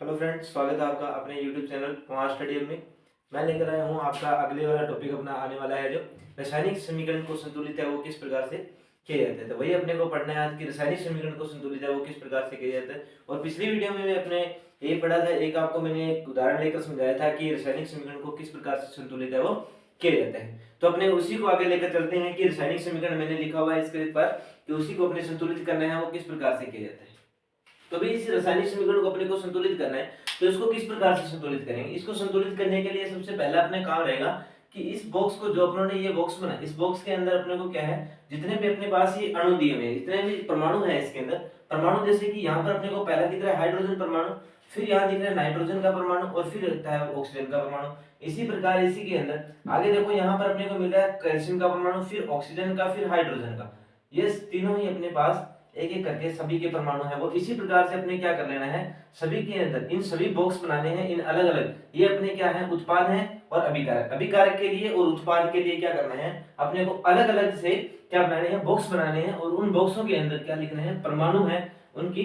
Hello friends, स्वागत है आपका अपने यूट्यूब चैनल कुमार स्टडी में। मैं लेकर आया हूँ आपका अगले वाला टॉपिक अपना आने वाला है जो रासायनिक समीकरण को संतुलित है वो किस प्रकार से किया जाता है। तो वही अपने को पढ़ना है आज कि रासायनिक समीकरण को संतुलित है वो किस प्रकार से किया जाता है। और पिछली वीडियो में मैं अपने ये पढ़ा था, एक आपको मैंने एक उदाहरण लेकर समझाया था कि रासायनिक समीकरण को किस प्रकार से संतुलित है वो किया जाता है। तो अपने उसी को आगे लेकर चलते हैं कि रासायनिक समीकरण मैंने लिखा हुआ है इसके पर कि उसी को अपने संतुलित करना है वो किस प्रकार से किया जाता है। तो भी इस रासायनिक समीकरण को अपने को संतुलित करना है, तो इसको किस प्रकार से संतुलित करेंगे। इसको संतुलित करने के लिए सबसे पहला अपने काम रहेगा कि इस बॉक्स को, जो अपनों ने ये बॉक्स बनाया, इस बॉक्स के अंदर अपने को क्या है, जितने भी अपने पास ये अणु दिए हुए हैं, जितने भी परमाणु है इसके अंदर परमाणु, जैसे कि यहाँ पर अपने को पहला दिख रहा है हाइड्रोजन परमाणु, फिर यहाँ दिख रहा है नाइट्रोजन का परमाणु और फिर रहता है ऑक्सीजन का परमाणु। इसी प्रकार इसी के अंदर आगे देखो, यहाँ पर अपने को मिल रहा है कैल्शियम का परमाणु, फिर ऑक्सीजन का, फिर हाइड्रोजन का। ये तीनों ही अपने पास एक एक करके सभी के परमाणु है वो इसी प्रकार से अपने क्या कर लेना है, सभी के अंदर इन सभी बॉक्स बनाने हैं, इन अलग अलग, ये अपने क्या है, उत्पाद है और अभिकारक। अभिकारक के लिए और उत्पाद के लिए क्या करना है, अपने को अलग अलग से क्या बनाने हैं, बॉक्स बनाने हैं और उन बॉक्सों के अंदर क्या लिखना है, परमाणु है उनकी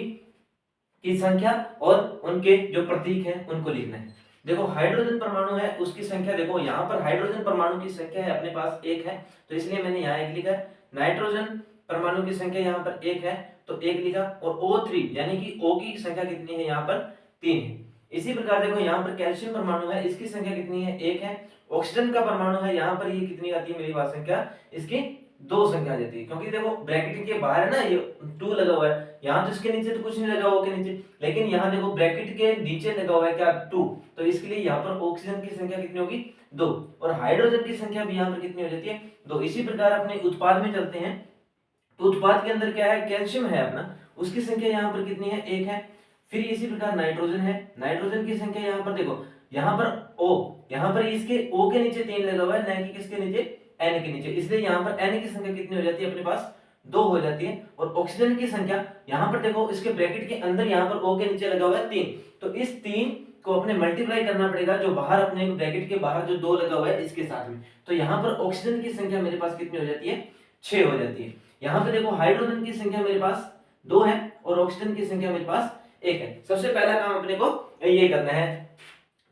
की संख्या और उनके जो प्रतीक है उनको लिखना है। देखो हाइड्रोजन परमाणु है उसकी संख्या, देखो यहाँ पर हाइड्रोजन परमाणु की संख्या है अपने पास एक है, तो इसलिए मैंने यहाँ एक लिखा। नाइट्रोजन परमाणु की संख्या यहाँ पर एक है तो एक लिखा, और O3 यानी कि O की संख्या कितनी है, यहाँ पर 3 है। इसी प्रकार देखो यहाँ पर कैल्शियम परमाणु है, इसकी संख्या कितनी है, एक है। ऑक्सीजन का परमाणु है, यहाँ पर ये कितनी आती है मेरी बात संख्या, इसकी 2 संख्या जाती है, क्योंकि देखो ब्रैकेट के बाहर है ना ये 2 लगा हुआ है, यहाँ तो इसके नीचे तो कुछ नहीं लगा हुआ के नीचे, लेकिन यहाँ देखो ब्रैकेट के नीचे लगा हुआ है क्या, 2, तो इसके लिए यहाँ पर ऑक्सीजन की संख्या कितनी होगी, 2, और हाइड्रोजन की संख्या भी यहाँ पर कितनी हो जाती है, 2। इसी प्रकार अपने उत्पाद में चलते हैं, तो उत्पाद के अंदर क्या है, कैल्शियम है अपना, उसकी संख्या यहाँ पर कितनी है, 1 है। फिर इसी प्रकार नाइट्रोजन है, नाइट्रोजन की संख्या यहाँ पर देखो, यहाँ पर O, यहाँ पर इसके O के नीचे 3 लगा हुआ है, ना कि किसके नीचे, N के नीचे, इसलिए यहाँ पर N की संख्या कितनी हो जाती है अपने पास, 2 हो जाती है। और ऑक्सीजन की संख्या यहाँ पर देखो, इसके ब्रैकेट के अंदर यहाँ पर O के नीचे लगा हुआ है 3, तो इस 3 को अपने मल्टीप्लाई करना पड़ेगा, जो बाहर अपने ब्रैकेट के बाहर जो 2 लगा हुआ है इसके साथ में, तो यहाँ पर ऑक्सीजन की संख्या मेरे पास कितनी हो जाती है, 6 हो जाती है। यहाँ पे देखो हाइड्रोजन की संख्या मेरे पास 2 है और ऑक्सीजन की संख्या मेरे पास 1 है। सबसे पहला काम अपने को ये करना है,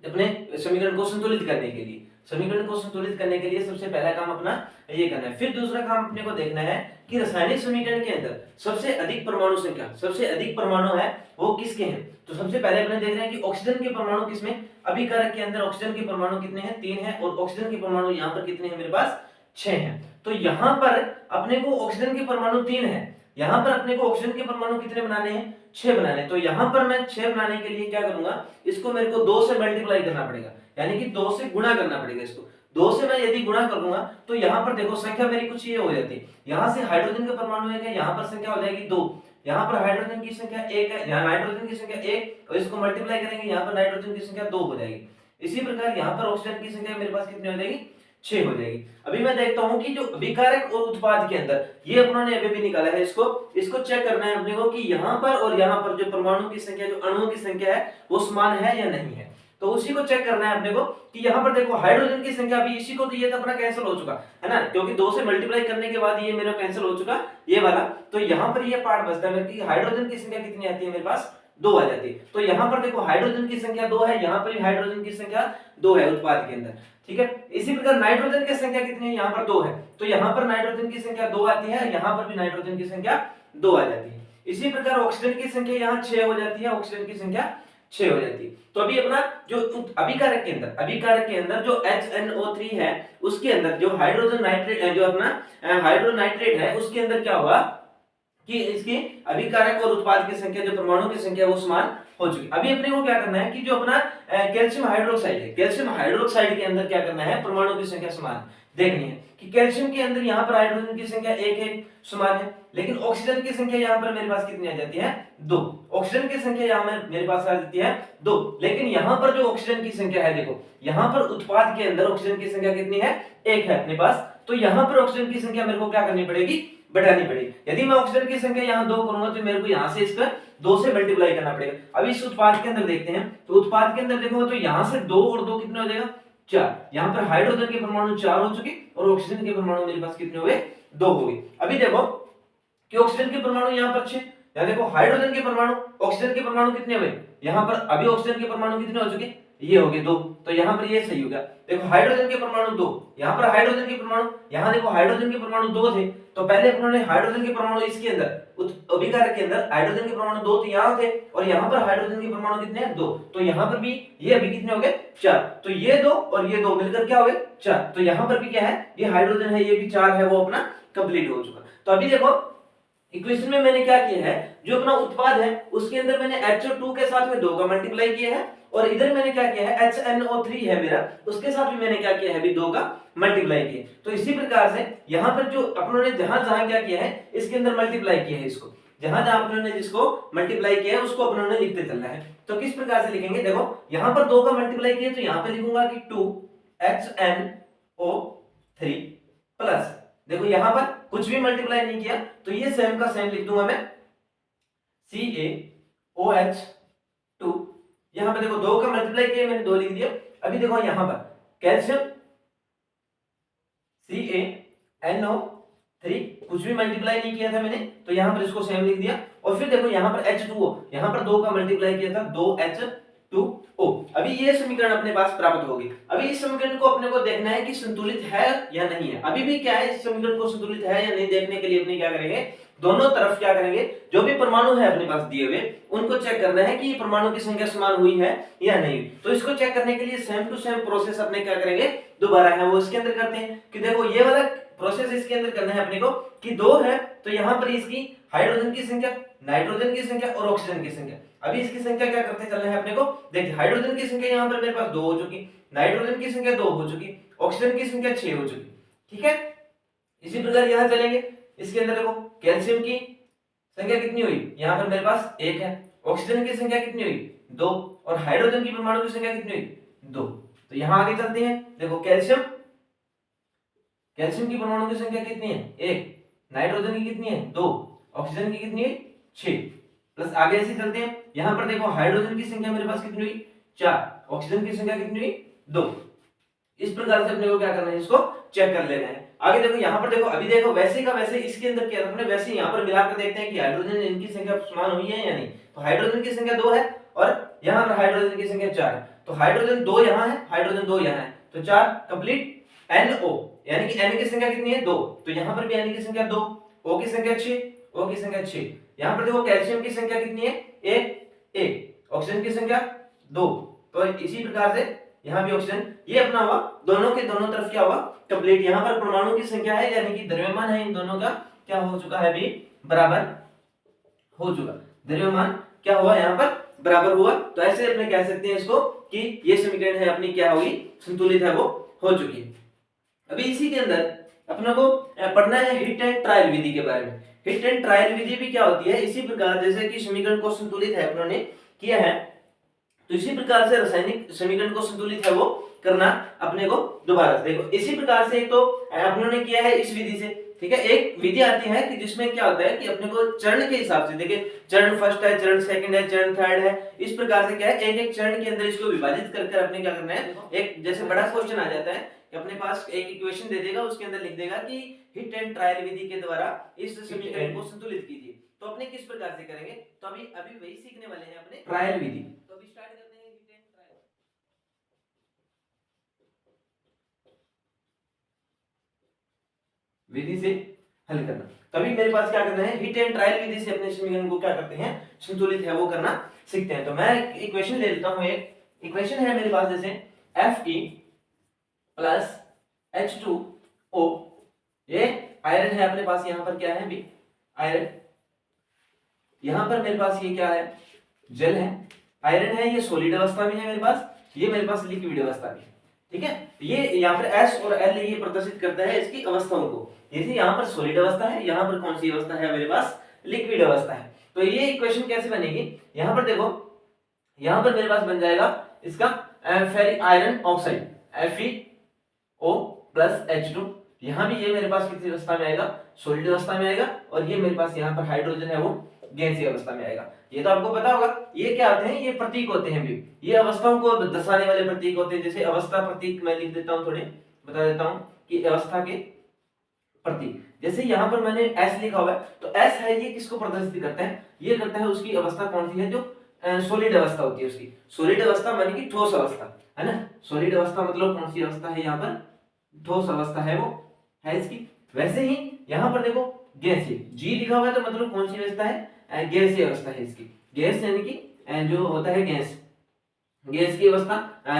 अपने समीकरण को संतुलित करने के लिए, समीकरण को संतुलित करने के लिए सबसे पहला काम अपना ये करना है। फिर दूसरा काम अपने को देखना है कि रासायनिक समीकरण के अंदर सबसे अधिक परमाणु संख्या, सबसे अधिक परमाणु है वो किसके हैं। तो सबसे पहले अपने देख रहे हैं कि ऑक्सीजन के परमाणु किसमें, अभिकारक के अंदर ऑक्सीजन के परमाणु कितने हैं, 3 है, और ऑक्सीजन के परमाणु यहाँ पर कितने हैं मेरे पास, 6 है। तो यहाँ पर अपने को ऑक्सीजन के परमाणु 3 है, यहाँ पर अपने को ऑक्सीजन के परमाणु कितने बनाने हैं, 6 बनाने। तो यहाँ पर मैं 6 बनाने के लिए क्या करूंगा, इसको मेरे को 2 से मल्टीप्लाई करना पड़ेगा, यानी कि 2 से गुणा करना पड़ेगा। इसको 2 से मैं यदि गुणा करूंगा तो यहाँ पर देखो संख्या मेरी कुछ ये हो जाती है, यहाँ से हाइड्रोजन का परमाणु एक है, यहाँ पर संख्या हो जाएगी 2, यहाँ पर हाइड्रोजन की संख्या 1 है, यहाँ नाइट्रोजन की संख्या 1, और इसको मल्टीप्लाई करेंगे, यहाँ पर नाइट्रोजन की संख्या 2 हो जाएगी। इसी प्रकार यहाँ पर ऑक्सीजन की संख्या मेरे पास कितनी हो जाएगी, 6 हो जाएगी। अभी मैं देखता हूं कि जो अभिकारक और उत्पाद के अंदर ये अपनों ने अभी भी निकाला है, इसको चेक करना है अपने को कि यहाँ पर और यहाँ पर जो परमाणु की संख्या, जो अणुओं की संख्या है वो समान है या नहीं है। तो उसी को चेक करना है अपने को कि यहाँ पर देखो हाइड्रोजन की संख्या भी, इसी को तो ये तो अपना कैंसिल हो चुका है ना, क्योंकि 2 से मल्टीप्लाई करने के बाद ये मेरा कैंसिल हो चुका ये वाला, तो यहाँ पर ये पार्ट बचता है मेरे की हाइड्रोजन की संख्या कितनी आती है मेरे पास, 2 आ जाती है। तो यहाँ पर देखो हाइड्रोजन की संख्या 2 है, यहाँ पर भी हाइड्रोजन की संख्या 2 है उत्पाद के अंदर, ठीक है। इसी प्रकार नाइट्रोजन की संख्या कितनी है, यहाँ पर 2 है, तो यहाँ पर नाइट्रोजन की संख्या 2 आती है, यहाँ पर भी नाइट्रोजन की संख्या 2 आ जाती है। इसी प्रकार ऑक्सीजन की संख्या यहाँ 6 हो जाती है, ऑक्सीजन की संख्या 6 हो जाती है। तो अभी अपना जो अभिकारक के अंदर जो HNO3 है, उसके अंदर जो हाइड्रोजन नाइट्रेट, जो अपना हाइड्रोनाइट्रेट है, उसके अंदर क्या होगा कि इसके अभिकारक और उत्पाद की संख्या, जो परमाणु की संख्या, वो समान हो चुकी। अभी अपने को क्या करना है कि जो अपना कैल्शियम हाइड्रोक्साइड है, कैल्शियम हाइड्रोक्साइड के अंदर क्या करना है, परमाणु की संख्या समान देखनी है कि कैल्शियम के अंदर यहाँ पर हाइड्रोजन की संख्या 1 समान है, लेकिन ऑक्सीजन की संख्या यहाँ पर मेरे पास कितनी आ जाती है, 2। ऑक्सीजन की संख्या यहाँ मेरे पास आ जाती है 2, लेकिन यहाँ पर जो ऑक्सीजन की संख्या है, देखो यहाँ पर उत्पाद के अंदर ऑक्सीजन की संख्या कितनी है, 1 है अपने पास, तो यहाँ पर ऑक्सीजन की संख्या मेरे को क्या करनी पड़ेगी, बढ़ानी पड़ेगी। यदि मैं ऑक्सीजन की संख्या यहाँ 2 करूंगा तो मेरे को यहाँ से इसका 2 से मल्टीप्लाई करना पड़ेगा। अभी इस उत्पाद के अंदर देखते हैं, तो उत्पाद के अंदर देखो तो यहाँ से 2 और 2 कितने हो जाएगा, 4। यहाँ पर हाइड्रोजन के परमाणु 4 हो चुके और ऑक्सीजन के परमाणु मेरे पास कितने हो गए, 2 हो गए। अभी देखो कि ऑक्सीजन के परमाणु यहाँ पर 6, यहाँ देखो हाइड्रोजन के परमाणु, ऑक्सीजन के परमाणु कितने हुए, यहाँ पर अभी ऑक्सीजन के परमाणु कितने हो चुके, ये हो गए 2, तो यहाँ पर ये सही हो गया। देखो हाइड्रोजन के परमाणु 2, यहाँ पर हाइड्रोजन के परमाणु, यहाँ देखो हाइड्रोजन के परमाणु 2 थे, तो पहले उन्होंने हाइड्रोजन के परमाणु इसके अंदर अभिकारक के अंदर हाइड्रोजन के परमाणु 2 थे यहाँ थे, और यहाँ पर हाइड्रोजन के परमाणु कितने हैं 2, तो यहाँ पर भी ये अभी कितने हो गए 4, तो ये 2 और ये 2 मिलकर क्या हो गए 4, तो यहाँ पर भी क्या है, ये हाइड्रोजन है, ये भी 4 है, वो अपना कंप्लीट हो चुका। तो अभी देखो इक्वेशन में मैंने क्या किया है, जो अपना उत्पाद है उसके अंदर मैंने HO2 के साथ में 2 का मल्टीप्लाई किया है, और इधर मैंने क्या किया है HNO3 है मेरा, उसके साथ भी मैंने क्या किया है अभी 2 का मल्टीप्लाई किया। तो इसी प्रकार से यहाँ पर जो अपनों जहां जहां क्या किया है इसके अंदर मल्टीप्लाई किया है, इसको जहां जहां अपनों जिसको मल्टीप्लाई किया है उसको अपनों ने लिखते चलना है। तो किस प्रकार से लिखेंगे, देखो यहाँ पर 2 का मल्टीप्लाई किया तो यहाँ पे लिखूंगा कि 2HNO3 प्लस, देखो यहाँ पर कुछ भी मल्टीप्लाई नहीं किया तो ये सेम का सेम लिख दूंगा मैं CaOH2, यहाँ पे देखो 2 का मल्टीप्लाई किया मैंने 2 लिख दिया। अभी देखो यहाँ पर कैल्शियम CaNO3 कुछ भी मल्टीप्लाई नहीं किया था मैंने, तो यहाँ पर इसको सेम लिख दिया। और फिर देखो यहाँ पर H2O, यहाँ पर 2 का मल्टीप्लाई किया था 2H2O। अभी ये समीकरण अपने पास प्राप्त होगी। अभी इस समीकरण को अपने को देखना है कि संतुलित है या नहीं है। अभी भी क्या है, इस समीकरण को संतुलित है या नहीं देखने के लिए अपने क्या करेंगे, दोनों तरफ क्या करेंगे, जो भी परमाणु है अपने पास दिए हुए उनको चेक करना है कि ये परमाणु की संख्या समान हुई है या नहीं। तो इसको चेक करने के लिए सेम टू सेम प्रोसेस अपने क्या करेंगे, दोबारा है वो इसके अंदर करते हैं कि देखो ये वाला प्रोसेस इसके अंदर करना है अपने को कि 2 है तो यहाँ पर इसकी हाइड्रोजन की संख्या, नाइट्रोजन की संख्या और ऑक्सीजन की संख्या, अभी इसकी संख्या क्या करते चलना है अपने को, देखिए हाइड्रोजन की संख्या यहाँ पर मेरे पास 2 हो चुकी, नाइट्रोजन की संख्या 2 हो चुकी, ऑक्सीजन की संख्या 6 हो चुकी, ठीक है। इसी प्रकार यहाँ चलेंगे, इसके अंदर देखो कैल्शियम की संख्या कितनी हुई, यहाँ पर मेरे पास 1 है, ऑक्सीजन की संख्या कितनी हुई 2, और हाइड्रोजन की परमाणु की संख्या कितनी हुई 2। तो यहाँ आगे चलते हैं, देखो कैल्शियम की परमाणु की संख्या कितनी है 1, नाइट्रोजन की कितनी है 2, ऑक्सीजन की कितनी है 6, प्लस आगे ऐसे चलते हैं, यहाँ पर देखो हाइड्रोजन की संख्या मेरे पास कितनी हुई 4, ऑक्सीजन की संख्या कितनी हुई 2। इस प्रकार से अपने को क्या करना है, इसको चेक कर लेना है। आगे देखो यहाँ पर देखो, अभी देखो वैसे का वैसे इसके अंदर क्या अपने वैसे यहाँ पर मिलाकर देखते हैं कि हाइड्रोजन इनकी संख्या समान हुई है या नहीं। तो हाइड्रोजन की संख्या 2 है और यहाँ पर हाइड्रोजन की संख्या 4 है, तो हाइड्रोजन 2 यहाँ है, हाइड्रोजन 2 यहाँ है, तो 4 कंप्लीट। NO यानी कि N की संख्या कितनी है 2, तो यहाँ पर भी N की संख्या 2, O की संख्या 6, O की संख्या 6। यहाँ पर देखो कैल्शियम की संख्या कितनी है 1, ऑक्सीजन की संख्या 2, तो इसी प्रकार से यहाँ भी ऑक्सीजन, ये अपना हुआ दोनों के दोनों तरफ क्या हुआ कंप्लीट। यहाँ पर परमाणु की संख्या है यानी कि द्रव्यमान है इन दोनों का क्या हो चुका है, भी बराबर हो चुका, द्रव्यमान क्या हुआ यहाँ पर बराबर हुआ। तो ऐसे अपने कह सकते हैं इसको कि ये समीकरण है अपनी क्या होगी, संतुलित है वो हो चुकी है। अभी इसी के अंदर अपने को पढ़ना है हिट एंड ट्रायल विधि के बारे में। हिट एंड ट्रायल विधि भी क्या होती है, इसी प्रकार जैसे कि समीकरण को संतुलित है अपनों ने किया है, तो इसी प्रकार से रासायनिक समीकरण को संतुलित है वो करना अपने को दोबारा से। देखो इसी प्रकार से एक तो अपनों ने किया है इस विधि से, ठीक है। एक विधि आती है कि जिसमें क्या होता है कि अपने को चरण के हिसाब से, देखिए चरण फर्स्ट है, चरण सेकंड है, चरण थर्ड है, इस प्रकार से क्या है एक एक चरण के अंदर इसको विभाजित करके अपने क्या करना है, एक जैसे बड़ा क्वेश्चन आ जाता है कि अपने पास एक इक्वेशन दे देगा, उसके अंदर लिख देगा कि हिट एंड ट्रायल विधि के द्वारा इस समीकरण को संतुलित कीजिए। तो अपने किस प्रकार से करेंगे, तो अभी वही सीखने वाले हैं अपने ट्रायल विधि। तो अभी स्टार्ट करते हैं हिट एंड ट्रायल विधि से हल करना। तभी मेरे पास क्या करना है, हिट एंड ट्रायल विधि से अपने समीकरण को क्या करते हैं, संतुलित है वो करना सीखते हैं। तो मैं इक्वेशन ले लेता हूं, एक इक्वेशन है मेरे पास जैसे Fe प्लस H2O, ये आयरन है अपने पास, यहाँ पर क्या है भी आयरन, यहाँ पर मेरे पास ये क्या है जल है, आयरन है ये सॉलिड अवस्था में है मेरे पास, ये मेरे पास लिक्विड अवस्था में, ठीक है। ये यहाँ पर S और L ये प्रदर्शित करता है इसकी अवस्थाओं को, जैसे यहाँ पर सॉलिड अवस्था है, यहाँ पर कौन सी अवस्था है मेरे पास, लिक्विड अवस्था है। तो ये इक्वेशन कैसे बनेगी, यहाँ पर देखो, यहाँ पर मेरे पास बन जाएगा इसका ferric iron oxide FeO plus H2, यहाँ भी ये मेरे पास किसी अवस्था में आएगा, सॉलिड अवस्था में आएगा, और ये मेरे पास यहाँ पर हाइड्रोजन है वो गैसीय अवस्था में आएगा। ये तो आपको पता होगा, ये क्या आते हैं, ये प्रतीक होते हैं भी, ये अवस्थाओं को दर्शाने वाले प्रतीक होते हैं। जैसे अवस्था प्रतीक मैं लिख देता हूँ, थोड़े बता देता हूँ कि अवस्था के प्रतीक। जैसे यहाँ पर मैंने S लिखा हुआ है, तो S है ये किसको प्रदर्शित करता है, ये करता है उसकी अवस्था कौन सी है, जो सॉलिड अवस्था होती है उसकी। सॉलिड अवस्था माने कि ठोस अवस्था, है ना। सॉलिड अवस्था मतलब कौन सी अवस्था है, यहाँ पर ठोस अवस्था है वो है इसकी। वैसे ही यहाँ पर देखो गैसीय, G लिखा हुआ है तो मतलब कौन सी अवस्था है, गैसीय अवस्था है इसकी। गैस यानी कि जो होता है गैस, गैस की अवस्था,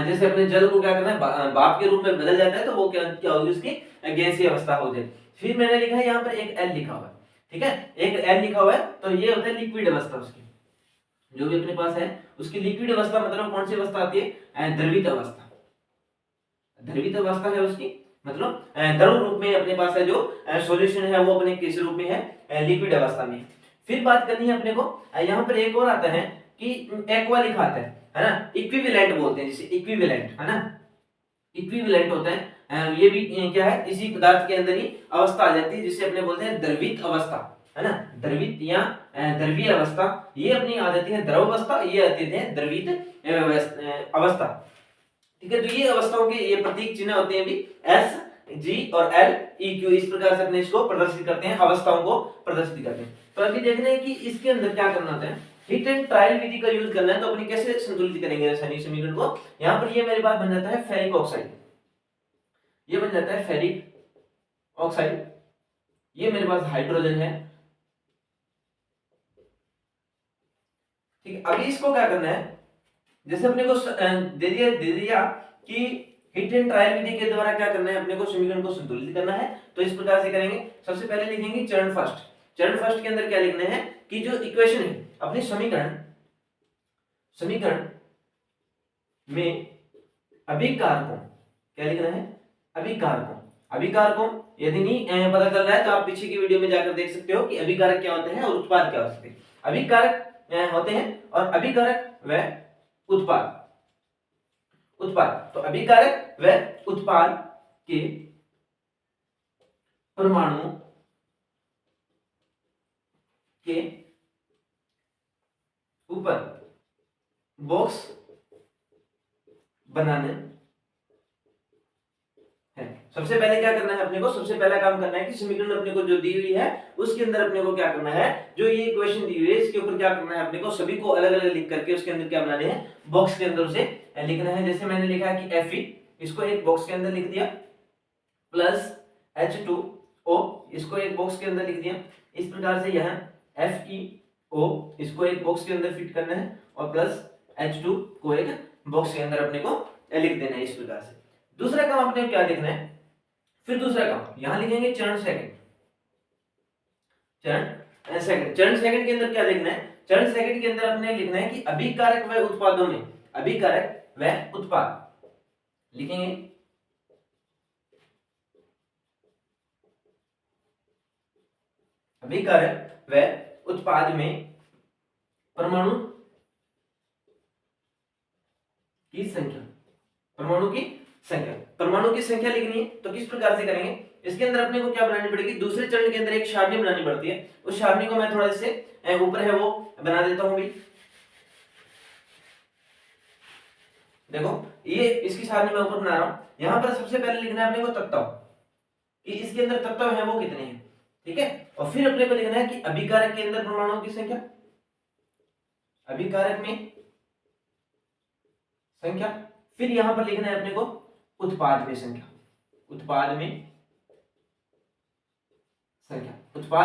जैसे अपने जल को क्या करना है, भाप के रूप में बदल जाता है, तो वो क्या होगी उसकी गैसीय अवस्था हो जाए। फिर मैंने लिखा है यहाँ पर एक L लिखा हुआ है, ठीक है, एक L लिखा हुआ है, तो ये होता है लिक्विड अवस्था उसकी, जो भी अपने पास है उसकी लिक्विड अवस्था मतलब कौन सी अवस्था आती है, द्रवित अवस्था। द्रवित अवस्था है उसकी मतलब द्रव रूप में अपने पास है, जो सॉल्यूशन है वो अपने किस रूप में है, लिक्विड अवस्था में। फिर बात करनी है अपने को, यहाँ पर एक और आता है कि एक्वा लिखा आता है ना, इक्विवेलेंट बोलते हैं जिसे, इक्विवेलेंट, है ना, इक्विवेलेंट होता है। ये भी क्या है, इसी पदार्थ के अंदर ही अवस्था आ जाती है जिसे अपने बोलते हैं द्रवित अवस्था, है ना, द्रवित या द्रवीय अवस्था। ये अपनी आ जाती है द्रव अवस्था, ये आती है द्रवित अवस्था, ठीक है। तो ये अवस्थाओं के ये प्रतीक चिन्ह होते हैं भी, S, G और L, E, Q, इस प्रकार से अपने इसको प्रदर्शित करते हैं, अवस्थाओं को प्रदर्शित करते हैं। तो अभी देखना है कि इसके अंदर क्या करना होता है, हिट एंड ट्रायल विधि का यूज करना है। तो अपनी कैसे संतुलित करेंगे रासायनिक समीकरण को, यहाँ पर ये मेरे पास बन जाता है फेरिक ऑक्साइड, ये बन जाता है फेरिक ऑक्साइड, ये मेरे पास हाइड्रोजन है, ठीक है। अभी इसको क्या करना है, जैसे अपने को दे दिया कि हिट एंड ट्रायल विधि के द्वारा क्या करना है, अपने को समीकरण को संतुलित करना है। तो इस प्रकार से करेंगे। सबसे पहले लिखेंगे चरण फर्स्ट। चरण फर्स्ट के अंदर क्या लिखना है कि जो इक्वेशन है अपनी समीकरण में अभिकारकों, क्या लिखना है, अभिकारकों यदि नहीं पता चल रहा है तो आप पीछे की वीडियो में जाकर देख सकते हो कि अभिकारक क्या होते हैं और उत्पाद क्या होते हैं। अभिकारक होते हैं और अभिकारक व उत्पाद। तो अभिकारक व उत्पाद के परमाणु के ऊपर बॉक्स बनाने है। सबसे पहले क्या करना है अपने को, सबसे पहला काम करना है कि समीकरण अपने को जो दी हुई है उसके अंदर अपने को क्या करना है, जो ये इक्वेशन दी हुई है इसके ऊपर क्या करना है अपने को, सभी को अलग अलग लिख करके उसके अंदर क्या बनाने हैं, बॉक्स के अंदर उसे लिखना है। जैसे मैंने लिखा है कि Fe, इसको एक बॉक्स के अंदर लिख दिया, प्लस H2O, इसको एक बॉक्स के अंदर लिख दिया। इस प्रकार से यहाँ FeO, इसको एक बॉक्स के अंदर फिट करना है, और प्लस H2 को एक बॉक्स के अंदर अपने को लिख देना है। इस प्रकार से दूसरा काम अपने को क्या देखना है, फिर दूसरा काम यहां लिखेंगे चरण सेकंड के अंदर क्या लिखना है, चरण सेकंड के अंदर अपने लिखना है कि अभिकारक व उत्पादों में, अभिकारक व उत्पाद लिखेंगे। अभिकारक व उत्पाद में परमाणु की संख्या, परमाणु की संख्या लिखनी है। तो किस प्रकार से करेंगे, इसके अंदर अपने को क्या बनानी पड़ेगी, दूसरे चरण के अंदर एक सारणी बनानी पड़ती है। उस सारणी को मैं थोड़ा से ऊपर है वो बना देता हूं भी। देखो ये इसकी सारणी मैं ऊपर बना रहा हूं। यहां पर सबसे पहले लिखना है अपने को तत्व, कि इसके अंदर तत्व है वो कितने हैं, ठीक है। और फिर अपने को लिखना है कि अभिकारक के अंदर परमाणुओं की संख्या, अभिकारक में संख्या। फिर यहां पर लिखना है अपने को उत्पाद में संख्या, उत्पाद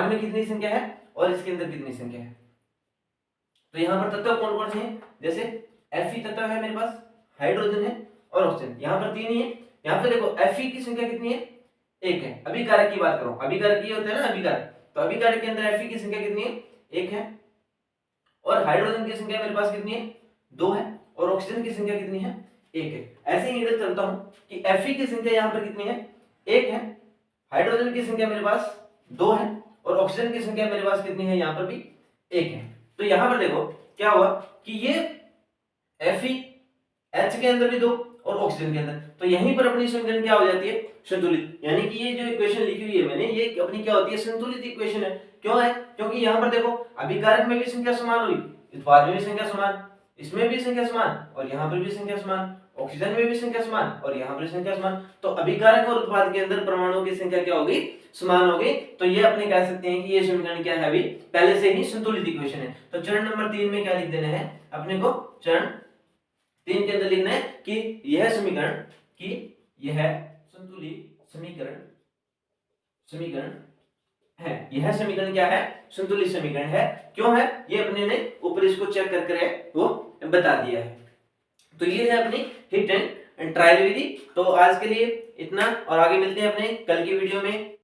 में कितनी संख्या है और इसके अंदर कितनी संख्या है। तो यहां पर तत्व कौन कौन से हैं, जैसे Fe तत्व है मेरे पास, हाइड्रोजन है और ऑक्सीजन, यहां पर 3 ही है। यहां पर देखो Fe की संख्या कितनी है, 1 है। अभिकारक की बात करो, अभिकारक ये होता है ना अभिकारक, तो अभिकारक के अंदर Fe की संख्या कितनी है, 1 है। और हाइड्रोजन की संख्या मेरे पास कितनी है, 2 है। और ऑक्सीजन की संख्या कितनी है, 1 है। ऐसे ही इधर चलता हूं कि Fe की संख्या यहां पर कितनी है, 1 है। हाइड्रोजन की संख्या मेरे पास 2 है और ऑक्सीजन की संख्या मेरे पास कितनी है, यहां पर भी 1 है। तो यहां पर देखो क्या हुआ कि ये Fe H के अंदर भी 2 और ऑक्सीजन के अंदर, तो यहीं पर अपनी समीकरण क्या हो जाती है, संतुलित। यानी कि ये जो इक्वेशन लिखी हुई है मैंने, ये अपनी क्या होती है, संतुलित इक्वेशन है। क्यों है, क्योंकि यहां पर देखो अभिकारक में भी संख्या समान हुई, उत्पाद में भी संख्या समान, इसमें भी संख्या समान और यहां पर भी संख्या समान। ऑक्सीजन में भी संख्या समान और यहाँ पर संख्या समान, तो अभिकारक और उत्पाद के अंदर परमाणुओं की संख्या क्या होगी, समान होगी। तो ये अपने कह सकते हैं कि ये समीकरण क्या है, अभी पहले से ही संतुलित इक्वेशन है। तो चरण नंबर 3 में क्या लिख देना है अपने को, चरण 3 के अंदर लिखना है कि यह समीकरण संतुलित समीकरण है। यह समीकरण क्या है, संतुलित समीकरण है। क्यों है, ये अपने ने ऊपर इसको चेक करके वो बता दिया है। तो ये है अपनी हिट एंड ट्रायल विधि। तो आज के लिए इतना, और आगे मिलते हैं अपने कल की वीडियो में।